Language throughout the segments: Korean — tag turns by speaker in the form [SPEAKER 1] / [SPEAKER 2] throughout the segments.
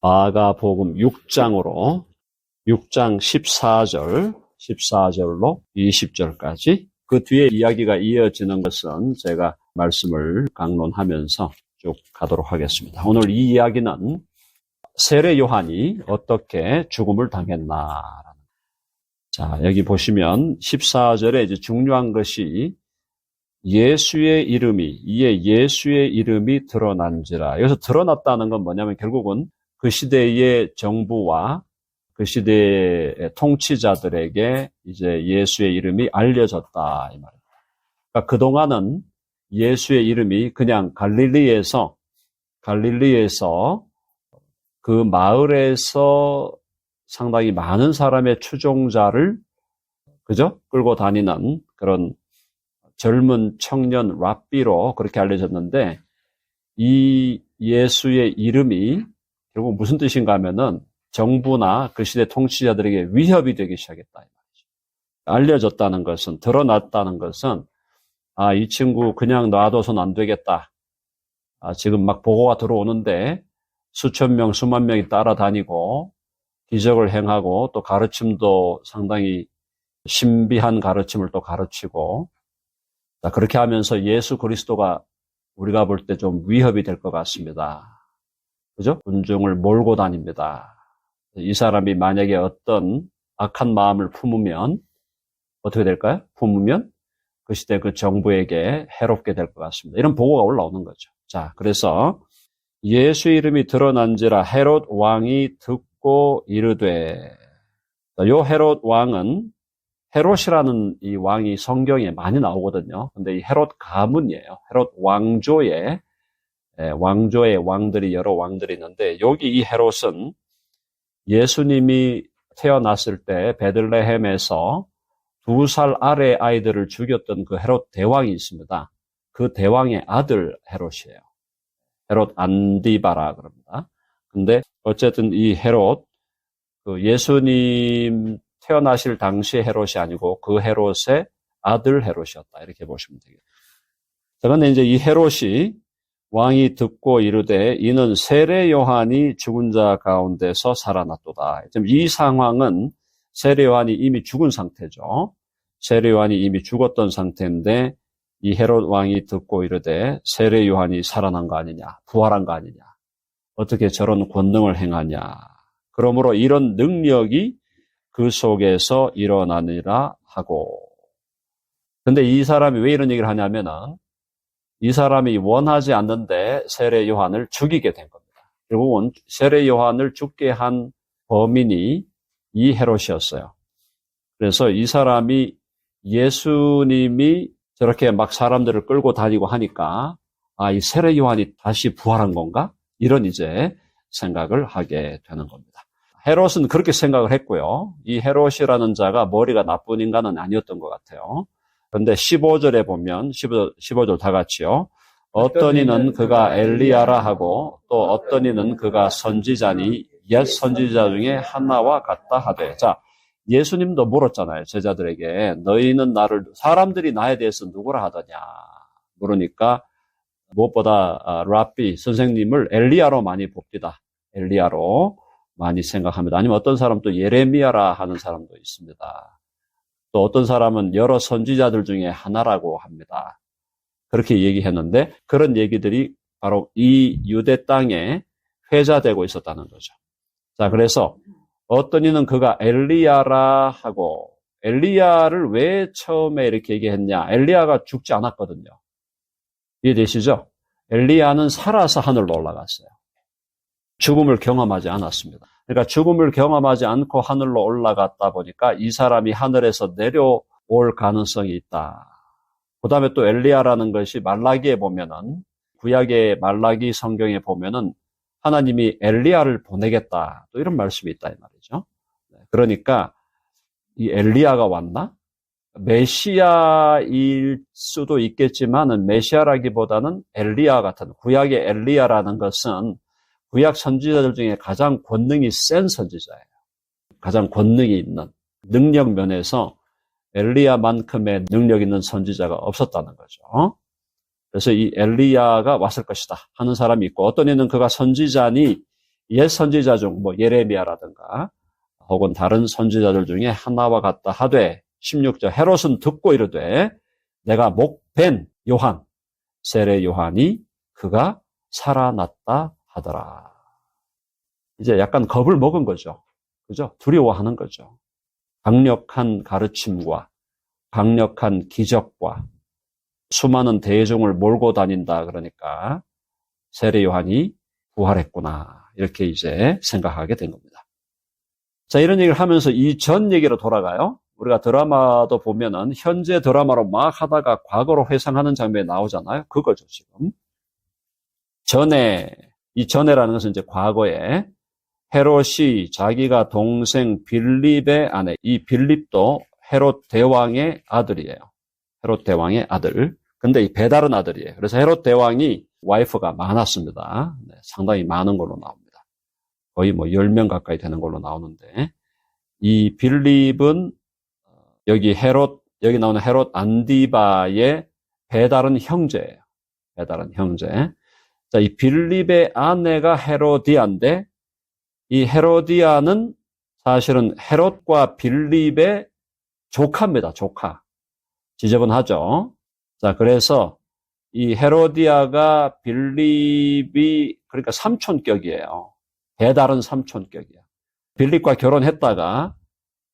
[SPEAKER 1] 마가복음 6장으로 6장 14절로 20절까지 그 뒤에 이야기가 이어지는 것은 제가 말씀을 강론하면서 쭉 가도록 하겠습니다. 오늘 이 이야기는 세례 요한이 어떻게 죽음을 당했나. 자, 여기 보시면 14절에 이제 중요한 것이 예수의 이름이 드러난지라. 여기서 드러났다는 건 뭐냐면 결국은 그 시대의 정부와 그 시대의 통치자들에게 이제 예수의 이름이 알려졌다 이 말입니다. 그러니까 그동안은 예수의 이름이 그냥 갈릴리에서 그 마을에서 상당히 많은 사람의 추종자를 끌고 다니는 그런 젊은 청년 랍비로 그렇게 알려졌는데, 이 예수의 이름이 결국 무슨 뜻인가 하면은 정부나 그 시대 통치자들에게 위협이 되기 시작했다 이 말이죠. 알려졌다는 것은, 드러났다는 것은 이 친구 그냥 놔둬서는 안 되겠다. 지금 막 보고가 들어오는데 수천 명, 수만 명이 따라다니고 기적을 행하고 또 가르침도 상당히 신비한 가르침을 또 가르치고, 그렇게 하면서 예수 그리스도가 우리가 볼 때 좀 위협이 될 것 같습니다. 그죠? 군중을 몰고 다닙니다. 이 사람이 만약에 어떤 악한 마음을 품으면 어떻게 될까요? 품으면 그 시대 그 정부에게 해롭게 될 것 같습니다. 이런 보고가 올라오는 거죠. 자, 그래서 예수 이름이 드러난지라 헤롯 왕이 듣고 이르되, 요 헤롯 왕은, 헤롯이라는 이 왕이 성경에 많이 나오거든요. 근데 이 헤롯 가문이에요. 헤롯 왕조의 왕들이 여러 왕들이 있는데, 여기 이 헤롯은 예수님이 태어났을 때 베들레헴에서 2살 아래 아이들을 죽였던 그 헤롯 대왕이 있습니다. 그 대왕의 아들 헤롯이에요. 헤롯 안디바라 그럽니다. 근데 어쨌든 이 헤롯, 그 예수님 태어나실 당시의 헤롯이 아니고 그 헤롯의 아들 헤롯이었다. 이렇게 보시면 되겠습니다. 그런데 이제 이 헤롯이 왕이 듣고 이르되 이는 세례 요한이 죽은 자 가운데서 살아났도다. 지금 이 상황은 세례 요한이 이미 죽은 상태죠. 세례 요한이 이미 죽었던 상태인데 이 헤롯 왕이 듣고 이르되 세례 요한이 살아난 거 아니냐, 부활한 거 아니냐, 어떻게 저런 권능을 행하냐. 그러므로 이런 능력이 그 속에서 일어나니라 하고. 근데 이 사람이 왜 이런 얘기를 하냐면은 이 사람이 원하지 않는데 세례 요한을 죽이게 된 겁니다. 결국은 세례 요한을 죽게 한 범인이 이 헤롯이었어요. 그래서 이 사람이 예수님이 저렇게 막 사람들을 끌고 다니고 하니까 이 세례 요한이 다시 부활한 건가? 이런 이제 생각을 하게 되는 겁니다. 헤롯은 그렇게 생각을 했고요. 이 헤롯이라는 자가 머리가 나쁜 인간은 아니었던 것 같아요. 그런데 15절에 보면 15절 다 같이요. 어떤 이는 그가 엘리야라 하고 또 어떤 이는 그가 선지자니 옛 선지자 중에 하나와 같다 하되. 자, 예수님도 물었잖아요. 제자들에게 너희는 사람들이 나에 대해서 누구라 하더냐 물으니까 무엇보다 랍비 선생님을 엘리야로 많이 봅니다. 엘리야로 많이 생각합니다. 아니면 어떤 사람 또 예레미야라 하는 사람도 있습니다. 또 어떤 사람은 여러 선지자들 중에 하나라고 합니다. 그렇게 얘기했는데 그런 얘기들이 바로 이 유대 땅에 회자되고 있었다는 거죠. 자, 그래서 어떤 이는 그가 엘리야라 하고, 엘리야를 왜 처음에 이렇게 얘기했냐? 엘리야가 죽지 않았거든요. 이해되시죠? 엘리야는 살아서 하늘로 올라갔어요. 죽음을 경험하지 않았습니다. 그러니까 죽음을 경험하지 않고 하늘로 올라갔다 보니까 이 사람이 하늘에서 내려올 가능성이 있다. 그 다음에 또 엘리야라는 것이 말라기에 보면은, 구약의 말라기 성경에 보면은 하나님이 엘리야를 보내겠다. 또 이런 말씀이 있다 이 말이죠. 그러니까 이 엘리야가 왔나? 메시아일 수도 있겠지만은 메시아라기보다는 엘리야 같은, 구약의 엘리야라는 것은 구약 선지자들 중에 가장 권능이 센 선지자예요. 가장 권능이 있는, 능력 면에서 엘리야만큼의 능력 있는 선지자가 없었다는 거죠. 그래서 이 엘리야가 왔을 것이다 하는 사람이 있고, 어떤 이는 그가 선지자니 옛 선지자 중 뭐 예레미야라든가 혹은 다른 선지자들 중에 하나와 같다 하되 16절 헤롯은 듣고 이르되 내가 목벤 요한 세례 요한이 그가 살아났다 하더라. 이제 약간 겁을 먹은 거죠. 그죠? 두려워하는 거죠. 강력한 가르침과 강력한 기적과 수많은 대중을 몰고 다닌다 그러니까 세례 요한이 부활했구나 이렇게 이제 생각하게 된 겁니다. 자, 이런 얘기를 하면서 이 전 얘기로 돌아가요. 우리가 드라마도 보면은 현재 드라마로 막 하다가 과거로 회상하는 장면이 나오잖아요. 그거죠, 지금. 이 전에라는 것은 이제 과거에 헤롯이 자기가 동생 빌립의 아내, 이 빌립도 헤롯 대왕의 아들이에요. 헤롯 대왕의 아들. 근데 이 배다른 아들이에요. 그래서 헤롯 대왕이 와이프가 많았습니다. 네, 상당히 많은 걸로 나옵니다. 거의 뭐 10명 가까이 되는 걸로 나오는데, 이 빌립은 여기 나오는 헤롯 안디바의 배다른 형제예요. 배다른 형제. 자, 이 빌립의 아내가 헤로디아인데, 이 헤로디아는 사실은 헤롯과 빌립의 조카입니다. 조카. 지저분하죠. 자, 그래서 이 헤로디아가 빌립이 그러니까 삼촌격이에요. 배다른 삼촌격이야. 빌립과 결혼했다가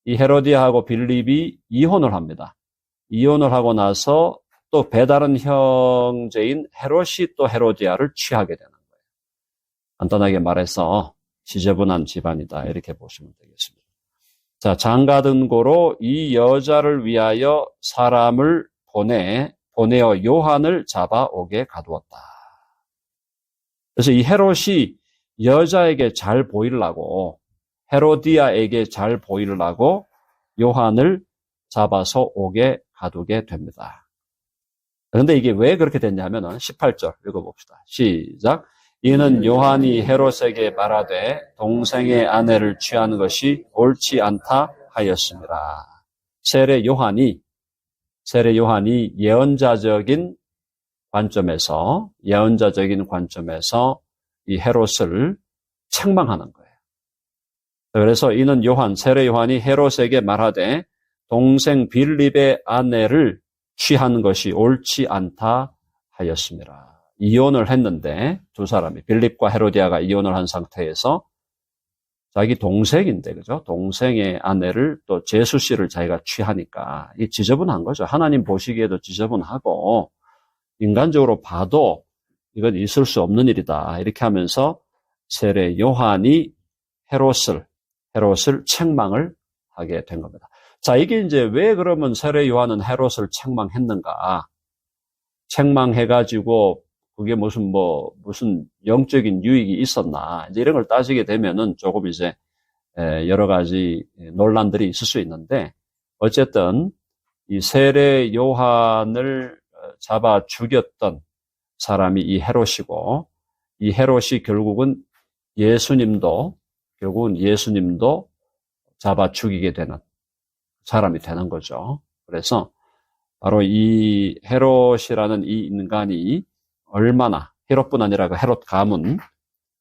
[SPEAKER 1] 이 헤로디아하고 빌립이 이혼을 합니다. 이혼을 하고 나서 또 배다른 형제인 헤롯이 또 헤로디아를 취하게 되는 거예요. 간단하게 말해서 지저분한 집안이다 이렇게 보시면 되겠습니다. 자, 장가든 고로 이 여자를 위하여 사람을 보내어 요한을 잡아오게 가두었다. 그래서 이 헤롯이 여자에게 잘 보이려고 헤로디아에게 잘 보이려고 요한을 잡아서 오게 가두게 됩니다. 그런데 이게 왜 그렇게 됐냐면은 18절 읽어봅시다. 시작. 이는 요한이 헤롯에게 말하되 동생의 아내를 취하는 것이 옳지 않다 하였습니다. 세례 요한이 예언자적인 관점에서 이 헤롯을 책망하는 거예요. 그래서 이는 세례 요한이 헤롯에게 말하되 동생 빌립의 아내를 취하는 것이 옳지 않다 하였습니다. 이혼을 했는데 두 사람이 빌립과 헤로디아가 이혼을 한 상태에서 자기 동생인데 그죠? 동생의 아내를 또 제수 씨를 자기가 취하니까 이게 지저분한 거죠. 하나님 보시기에도 지저분하고 인간적으로 봐도 이건 있을 수 없는 일이다. 이렇게 하면서 세례 요한이 헤롯을 책망을 하게 된 겁니다. 자, 이게 이제 왜 그러면 세례 요한은 헤롯을 책망했는가? 책망해가지고 그게 무슨 영적인 유익이 있었나? 이제 이런 걸 따지게 되면은 조금 이제 여러 가지 논란들이 있을 수 있는데 어쨌든 이 세례 요한을 잡아 죽였던 사람이 이 헤롯이고 이 헤롯이 결국은 예수님도 잡아 죽이게 되는 사람이 되는 거죠. 그래서 바로 이 헤롯이라는 이 인간이 얼마나 헤롯뿐 아니라 그 헤롯 가문,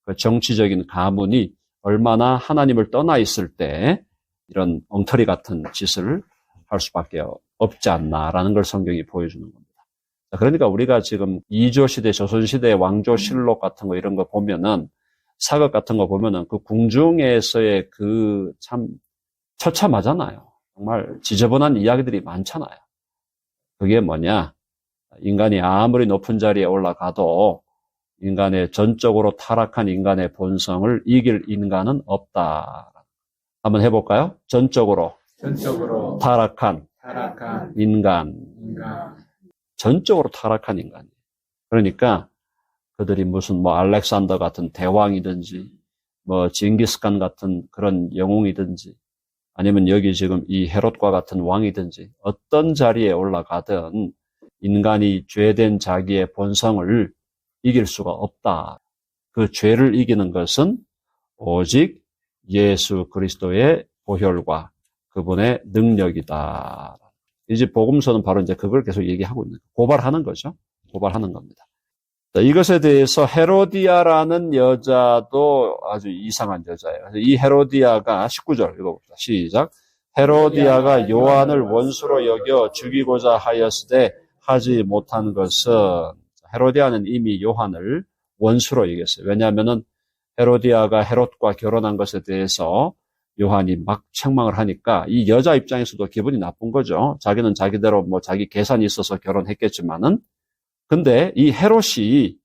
[SPEAKER 1] 그 정치적인 가문이 얼마나 하나님을 떠나 있을 때 이런 엉터리 같은 짓을 할 수밖에 없지 않나라는 걸 성경이 보여주는 겁니다. 그러니까 우리가 지금 이조시대, 조선시대 왕조실록 같은 거 이런 거 보면은 사극 같은 거 보면은 그 궁중에서의 그 참 처참하잖아요. 정말 지저분한 이야기들이 많잖아요. 그게 뭐냐? 인간이 아무리 높은 자리에 올라가도 인간의 전적으로 타락한 인간의 본성을 이길 인간은 없다. 한번 해볼까요? 전적으로 타락한 인간. 전적으로 타락한 인간. 그러니까 그들이 무슨 알렉산더 같은 대왕이든지 징기스칸 같은 그런 영웅이든지 아니면 여기 지금 이 헤롯과 같은 왕이든지 어떤 자리에 올라가든 인간이 죄된 자기의 본성을 이길 수가 없다. 그 죄를 이기는 것은 오직 예수 그리스도의 보혈과 그분의 능력이다. 이제 복음서는 바로 이제 그걸 계속 얘기하고 있는 거예요. 고발하는 거죠. 고발하는 겁니다. 자, 이것에 대해서 헤로디아라는 여자도 아주 이상한 여자예요. 이 헤로디아가 19절 읽어봅시다. 시작. 헤로디아가 요한을 원수로 여겨 죽이고자 하였으되 하지 못한 것은, 헤로디아는 이미 요한을 원수로 여겼어요. 왜냐하면은 헤로디아가 헤롯과 결혼한 것에 대해서 요한이 막 책망을 하니까 이 여자 입장에서도 기분이 나쁜 거죠. 자기는 자기대로 뭐 자기 계산이 있어서 결혼했겠지만은, 근데 이 헤롯이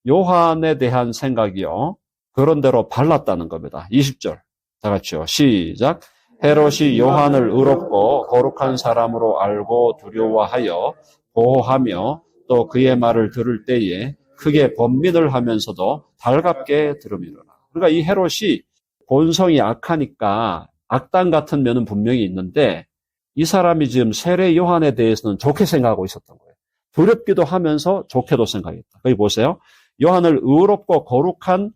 [SPEAKER 1] 요한에 대한 생각이요, 그런 대로 발랐다는 겁니다. 20절 다 같이요. 시작. 헤롯이 요한을 의롭고 거룩한 사람으로 알고 두려워하여 보호하며 또 그의 말을 들을 때에 크게 번민을 하면서도 달갑게 들으미로라. 그러니까 이 헤롯이 본성이 악하니까 악당 같은 면은 분명히 있는데 이 사람이 지금 세례 요한에 대해서는 좋게 생각하고 있었던 거예요. 두렵기도 하면서 좋게도 생각했다. 거기 보세요. 요한을 의롭고 거룩한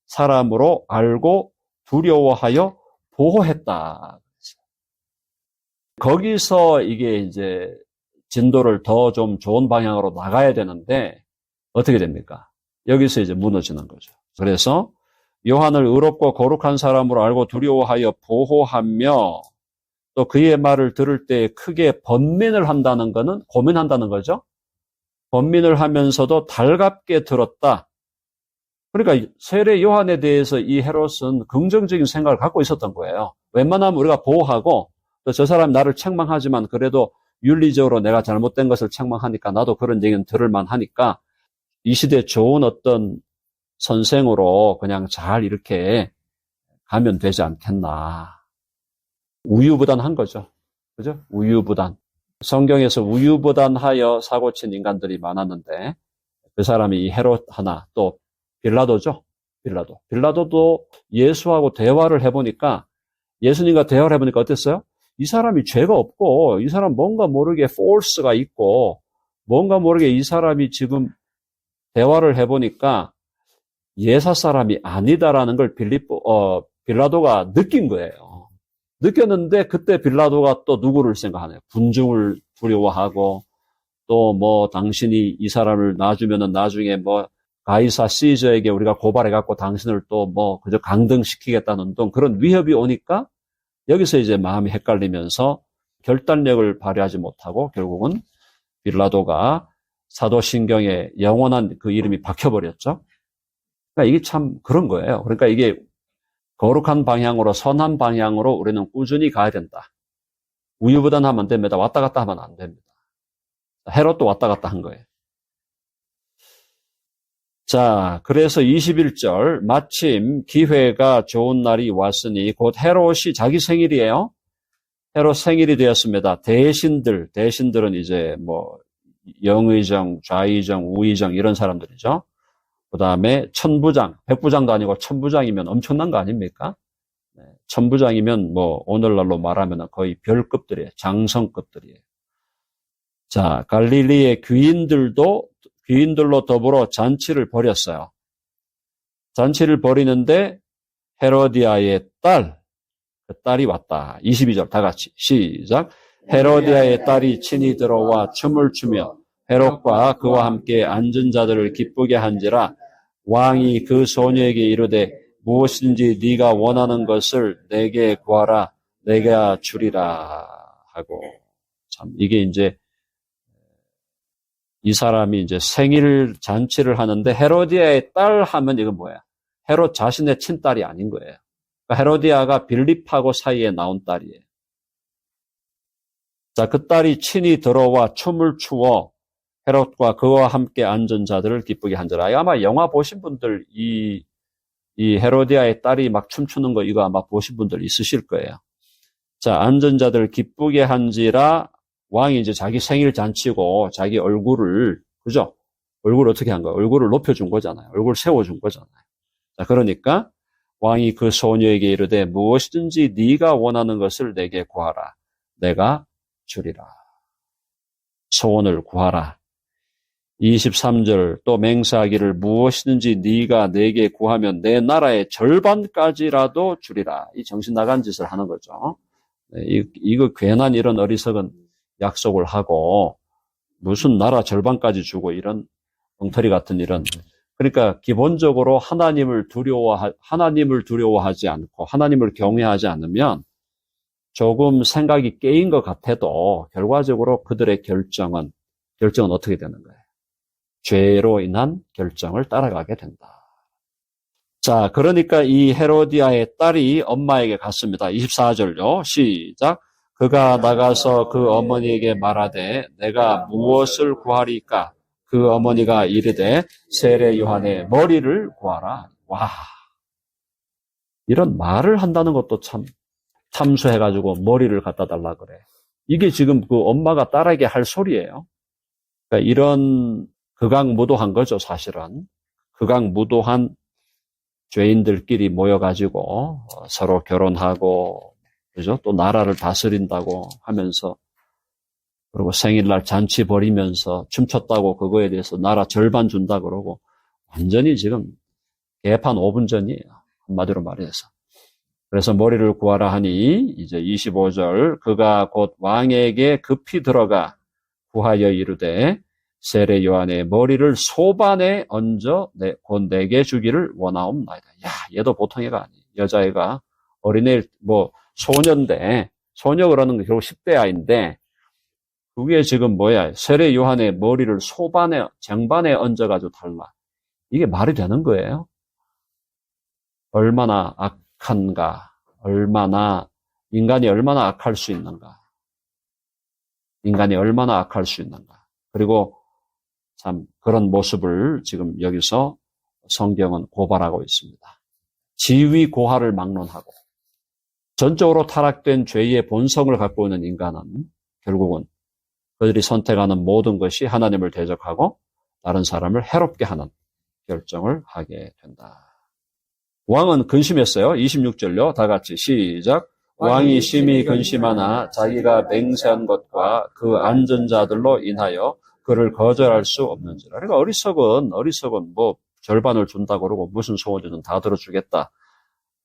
[SPEAKER 1] 사람으로 알고 두려워하여 보호했다. 거기서 이게 이제 진도를 더 좀 좋은 방향으로 나가야 되는데 어떻게 됩니까? 여기서 이제 무너지는 거죠. 그래서 요한을 의롭고 거룩한 사람으로 알고 두려워하여 보호하며 또 그의 말을 들을 때 크게 번민을 한다는 것은 고민한다는 거죠. 번민을 하면서도 달갑게 들었다. 그러니까 세례 요한에 대해서 이 헤롯은 긍정적인 생각을 갖고 있었던 거예요. 웬만하면 우리가 보호하고 또 저 사람 나를 책망하지만 그래도 윤리적으로 내가 잘못된 것을 책망하니까 나도 그런 얘기는 들을 만하니까 이 시대에 좋은 어떤 선생으로 그냥 잘 이렇게 가면 되지 않겠나. 우유부단한 거죠. 그죠? 우유부단. 성경에서 우유부단하여 사고친 인간들이 많았는데 그 사람이 이 헤롯 하나, 또 빌라도죠. 빌라도도 예수하고 대화를 해보니까, 예수님과 대화를 해보니까 어땠어요? 이 사람이 죄가 없고 이 사람 뭔가 모르게 force가 있고 뭔가 모르게 이 사람이 지금 대화를 해보니까 예사 사람이 아니다라는 걸 빌라도가 느낀 거예요. 느꼈는데 그때 빌라도가 또 누구를 생각하네요. 군중을 두려워하고 또 뭐 당신이 이 사람을 놔주면은 나중에 뭐 가이사 시저에게 우리가 고발해갖고 당신을 또 뭐 그저 강등시키겠다는 등 그런 위협이 오니까 여기서 이제 마음이 헷갈리면서 결단력을 발휘하지 못하고 결국은 빌라도가 사도신경에 영원한 그 이름이 박혀버렸죠. 그러니까 이게 참 그런 거예요. 그러니까 이게 거룩한 방향으로, 선한 방향으로 우리는 꾸준히 가야 된다. 우유부단하면 안 됩니다. 왔다 갔다 하면 안 됩니다. 헤롯도 왔다 갔다 한 거예요. 자, 그래서 21절, 마침 기회가 좋은 날이 왔으니 곧 헤롯이 자기 생일이에요. 헤롯 생일이 되었습니다. 대신들은 이제 뭐 영의정, 좌의정, 우의정 이런 사람들이죠. 그 다음에 천부장, 백부장도 아니고 천부장이면 엄청난 거 아닙니까? 천부장이면 뭐 오늘날로 말하면 거의 별급들이에요. 장성급들이에요. 자, 갈릴리의 귀인들로 더불어 잔치를 벌였어요. 잔치를 벌이는데 헤로디아의 그 딸이 왔다. 22절 다 같이 시작. 헤로디아의 딸이 친히 들어와 춤을 추며 헤롯과 그와 함께 앉은 자들을 기쁘게 한지라 왕이 그 소녀에게 이르되 무엇인지 네가 원하는 것을 내게 구하라 내가 주리라 하고. 참 이게 이제 이 사람이 이제 생일 잔치를 하는데 헤로디아의 딸 하면 이건 뭐야? 헤롯 자신의 친딸이 아닌 거예요. 그러니까 헤로디아가 빌립하고 사이에 나온 딸이에요. 자, 그 딸이 친히 들어와 춤을 추어 헤롯과 그와 함께 앉은 자들을 기쁘게 한지라. 아마 영화 보신 분들 이 헤로디아의 딸이 막 춤추는 거 이거 아마 보신 분들 있으실 거예요. 자, 앉은 자들을 기쁘게 한지라. 왕이 이제 자기 생일 잔치고 자기 얼굴을, 그죠? 얼굴을 어떻게 한 거야? 얼굴을 높여준 거잖아요. 얼굴을 세워준 거잖아요. 자, 그러니까 왕이 그 소녀에게 이르되 무엇이든지 네가 원하는 것을 내게 구하라. 내가 주리라. 소원을 구하라. 23절 또 맹세하기를 무엇이든지 네가 내게 구하면 내 나라의 절반까지라도 주리라. 이 정신 나간 짓을 하는 거죠. 이거 괜한 이런 어리석은 약속을 하고 무슨 나라 절반까지 주고 이런 엉터리 같은 일은. 그러니까 기본적으로 하나님을 두려워하지 않고 하나님을 경외하지 않으면 조금 생각이 깨인 것 같아도 결과적으로 그들의 결정은 어떻게 되는 거예요? 죄로 인한 결정을 따라가게 된다. 자, 그러니까 이 헤로디아의 딸이 엄마에게 갔습니다. 24절요. 시작. 그가 나가서 그 어머니에게 말하되 내가 무엇을 구하리까? 그 어머니가 이르되 세례 요한의 머리를 구하라. 와, 이런 말을 한다는 것도 참 참수해가지고 머리를 갖다 달라 그래. 이게 지금 그 엄마가 딸에게 할 소리예요. 그러니까 이런 극악무도한 거죠, 사실은. 극악무도한 죄인들끼리 모여가지고 서로 결혼하고, 그죠? 또 나라를 다스린다고 하면서, 그리고 생일날 잔치 벌이면서 춤췄다고 그거에 대해서 나라 절반 준다 그러고, 완전히 지금 개판 5분 전이에요. 한마디로 말해서. 그래서 머리를 구하라 하니, 이제 25절, 그가 곧 왕에게 급히 들어가 구하여 이르되, 세례 요한의 머리를 소반에 얹어 곧 내게 주기를 원하옵나이다. 야, 얘도 보통 애가 아니에요. 여자애가 어린애, 소녀인데, 소녀 그러는 게 결국 10대 아이인데, 그게 지금 뭐야? 세례 요한의 머리를 쟁반에 얹어가지고 달라. 이게 말이 되는 거예요? 얼마나 악한가? 인간이 얼마나 악할 수 있는가? 인간이 얼마나 악할 수 있는가? 그리고 참 그런 모습을 지금 여기서 성경은 고발하고 있습니다. 지위 고하를 막론하고 전적으로 타락된 죄의 본성을 갖고 있는 인간은 결국은 그들이 선택하는 모든 것이 하나님을 대적하고 다른 사람을 해롭게 하는 결정을 하게 된다. 왕은 근심했어요. 26절요. 다 같이 시작. 왕이 심히 근심하나 자기가 맹세한 것과 그 앉은 자들로 인하여 그를 거절할 수 없는지라. 그러니까 어리석은 절반을 준다 그러고 무슨 소원이든 다 들어주겠다.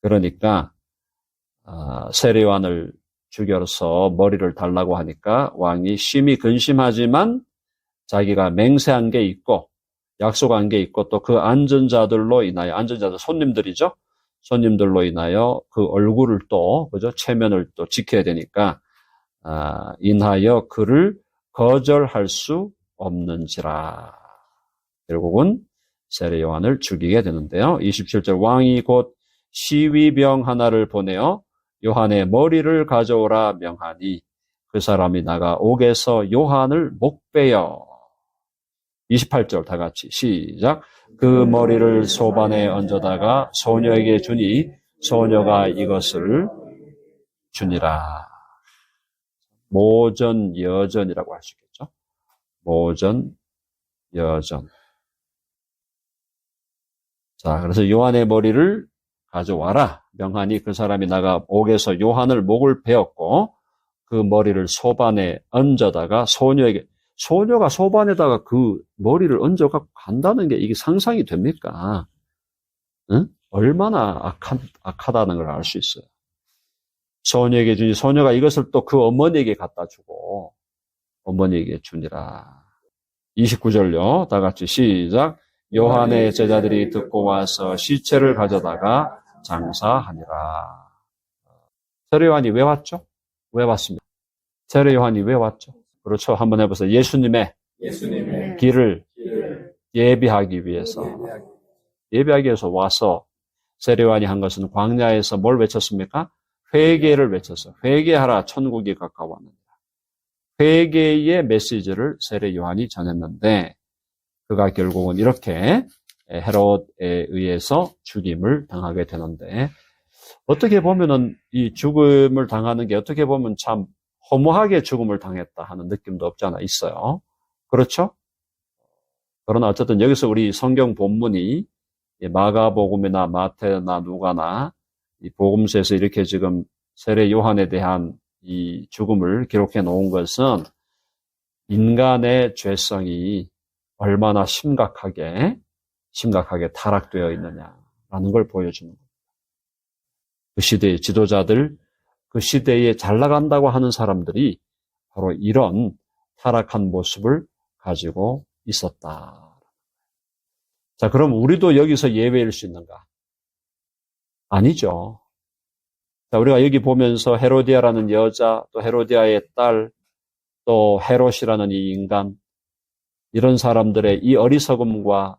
[SPEAKER 1] 그러니까 세례 요한을 죽여서 머리를 달라고 하니까 왕이 심히 근심하지만 자기가 맹세한 게 있고 약속한 게 있고 또 그 앉은 자들로 인하여, 앉은 자들 손님들이죠. 손님들로 인하여 그 얼굴을 또, 그죠? 체면을 또 지켜야 되니까 인하여 그를 거절할 수 없는지라. 결국은 세례 요한을 죽이게 되는데요. 27절 왕이 곧 시위병 하나를 보내어 요한의 머리를 가져오라 명하니 그 사람이 나가 옥에서 요한을 목베어. 28절 다 같이 시작. 그 머리를 소반에 얹어다가 소녀에게 주니 소녀가 이것을 주니라. 모전 여전이라고 할 수 있겠죠. 모전 여전. 자, 그래서 요한의 머리를 가져와라 명하니 그 사람이 나가 옥에서 요한을 목을 베었고 그 머리를 소반에 얹어다가 소녀가 소반에다가 그 머리를 얹어갖고 간다는 게 이게 상상이 됩니까? 응? 얼마나 악하다는 걸 알 수 있어요. 소녀에게 주니 소녀가 이것을 또 그 어머니에게 갖다 주고 어머니에게 주니라. 29절요. 다 같이 시작. 요한의 제자들이 듣고 와서 시체를 가져다가 장사하니라. 세례 요한이 왜 왔죠? 왜 왔습니까? 세례 요한이 왜 왔죠? 그렇죠. 한번 해보세요. 예수님의 길을 예비하기 위해서 와서 세례 요한이 한 것은 광야에서 뭘 외쳤습니까? 회개를 외쳤어요. 회개하라, 천국이 가까웠느니라. 회개의 메시지를 세례 요한이 전했는데 그가 결국은 이렇게 헤롯에 의해서 죽임을 당하게 되는데 어떻게 보면은 이 죽음을 당하는 게 어떻게 보면 참 허무하게 죽음을 당했다 하는 느낌도 없지 않아 있어요. 그렇죠? 그러나 어쨌든 여기서 우리 성경 본문이 마가복음이나 마태나 누가나 이 복음서에서 이렇게 지금 세례 요한에 대한 이 죽음을 기록해 놓은 것은 인간의 죄성이 얼마나 심각하게 타락되어 있느냐라는 걸 보여주는 겁니다. 그 시대의 지도자들, 그 시대에 잘 나간다고 하는 사람들이 바로 이런 타락한 모습을 가지고 있었다. 자, 그럼 우리도 여기서 예외일 수 있는가? 아니죠. 자, 우리가 여기 보면서 헤로디아라는 여자, 또 헤로디아의 딸, 또 헤롯이라는 이 인간, 이런 사람들의 이 어리석음과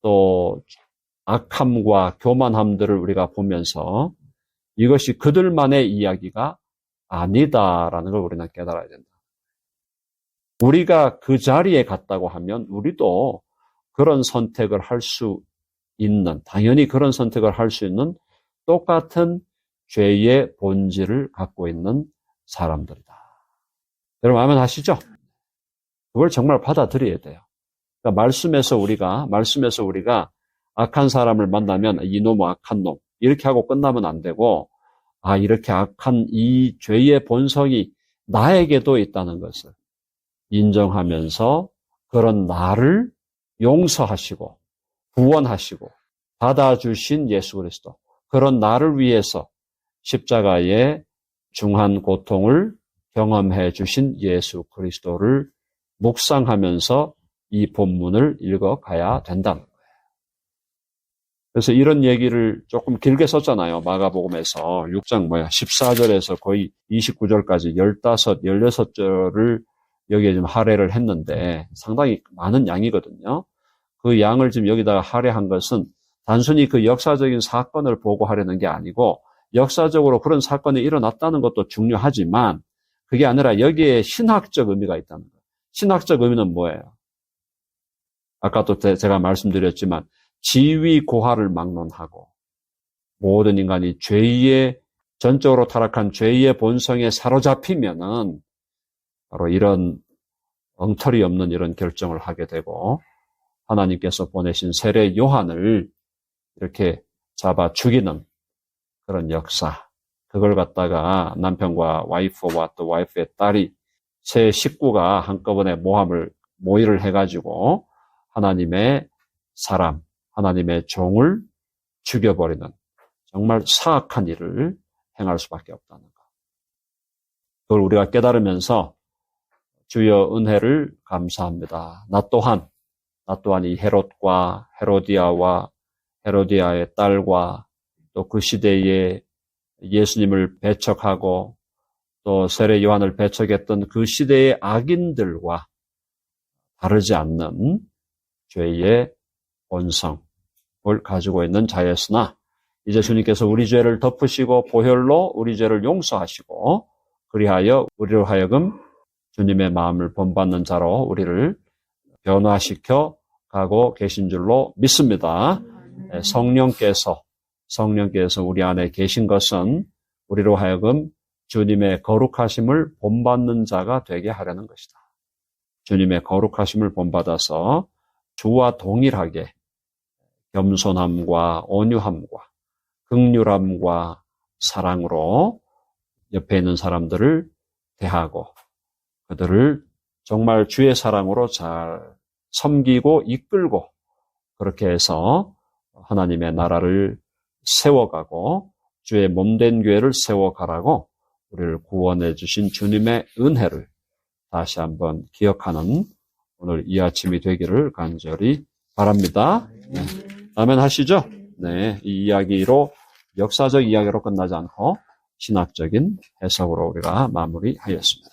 [SPEAKER 1] 또 악함과 교만함들을 우리가 보면서 이것이 그들만의 이야기가 아니다라는 걸 우리는 깨달아야 된다. 우리가 그 자리에 갔다고 하면 우리도 그런 선택을 할 수 있는, 당연히 그런 선택을 할 수 있는 똑같은 죄의 본질을 갖고 있는 사람들이다. 여러분 아멘 하시죠? 그걸 정말 받아들여야 돼요. 그러니까 말씀에서 우리가 악한 사람을 만나면 이놈 악한 놈 이렇게 하고 끝나면 안 되고, 이렇게 악한 이 죄의 본성이 나에게도 있다는 것을 인정하면서 그런 나를 용서하시고 구원하시고 받아주신 예수 그리스도, 그런 나를 위해서 십자가의 중한 고통을 경험해 주신 예수 그리스도를 묵상하면서 이 본문을 읽어가야 된다는 거예요. 그래서 이런 얘기를 조금 길게 썼잖아요. 마가복음에서 6장 14절에서 거의 29절까지 15, 16절을 여기에 좀 할애를 했는데 상당히 많은 양이거든요. 그 양을 지금 여기다가 할애한 것은 단순히 그 역사적인 사건을 보고하려는 게 아니고, 역사적으로 그런 사건이 일어났다는 것도 중요하지만 그게 아니라 여기에 신학적 의미가 있다는 거예요. 신학적 의미는 뭐예요? 아까도 제가 말씀드렸지만 지위 고하를 막론하고 모든 인간이 전적으로 타락한 죄의 본성에 사로잡히면은 바로 이런 엉터리 없는 이런 결정을 하게 되고, 하나님께서 보내신 세례 요한을 이렇게 잡아 죽이는 그런 역사, 그걸 갖다가 남편과 와이프와 또 와이프의 딸이 세 식구가 한꺼번에 모의를 해가지고 하나님의 사람, 하나님의 종을 죽여버리는 정말 사악한 일을 행할 수밖에 없다는 것. 그걸 우리가 깨달으면서 주여 은혜를 감사합니다. 나 또한 이 헤롯과 헤로디아와 헤로디아의 딸과 또 그 시대에 예수님을 배척하고 또 세례 요한을 배척했던 그 시대의 악인들과 다르지 않는 죄의 본성을 가지고 있는 자였으나 이제 주님께서 우리 죄를 덮으시고 보혈로 우리 죄를 용서하시고 그리하여 우리로 하여금 주님의 마음을 본받는 자로 우리를 변화시켜 가고 계신 줄로 믿습니다. 성령께서 우리 안에 계신 것은 우리로 하여금 주님의 거룩하심을 본받는 자가 되게 하려는 것이다. 주님의 거룩하심을 본받아서 주와 동일하게 겸손함과 온유함과 긍휼함과 사랑으로 옆에 있는 사람들을 대하고 그들을 정말 주의 사랑으로 잘 섬기고 이끌고 그렇게 해서 하나님의 나라를 세워가고 주의 몸된 교회를 세워가라고 우리를 구원해 주신 주님의 은혜를 다시 한번 기억하는 오늘 이 아침이 되기를 간절히 바랍니다. 네. 아멘 하시죠? 네, 이 이야기로 역사적 이야기로 끝나지 않고 신학적인 해석으로 우리가 마무리하였습니다.